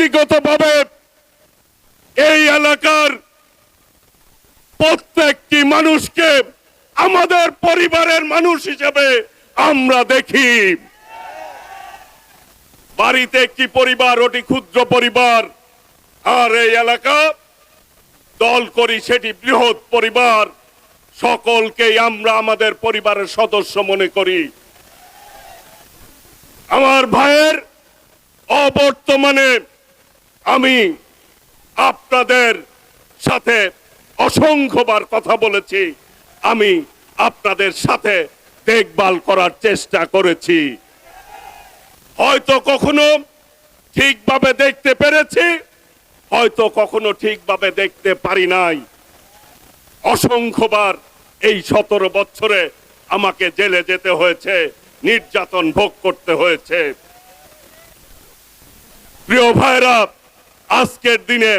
ব্যক্তিগতভাবে এই এলাকার প্রত্যেকটি মানুষকে আমাদের পরিবারের মানুষ হিসেবে আমরা দেখি। বাড়িতে একটি পরিবার, ওটি ক্ষুদ্র পরিবার, আর এই এলাকা দল করি সেটি বৃহৎ পরিবার। সকলকেই আমরা আমাদের পরিবারের সদস্য মনে করি। আমার ভাইয়ের অবর্তমানে আমি আপনাদের সাথে অসংখ্যবার কথা বলেছি, আমি আপনাদের সাথে দেখভাল করার চেষ্টা করেছি। হয়তো কখনো ঠিকভাবে দেখতে পেরেছি, হয়তো কখনো ঠিকভাবে দেখতে পারি নাই। অসংখ্যবার এই 17 বছরে আমাকে জেলে যেতে হয়েছে, নির্যাতন ভোগ করতে হয়েছে। প্রিয় ভাইরা, আজকের দিনে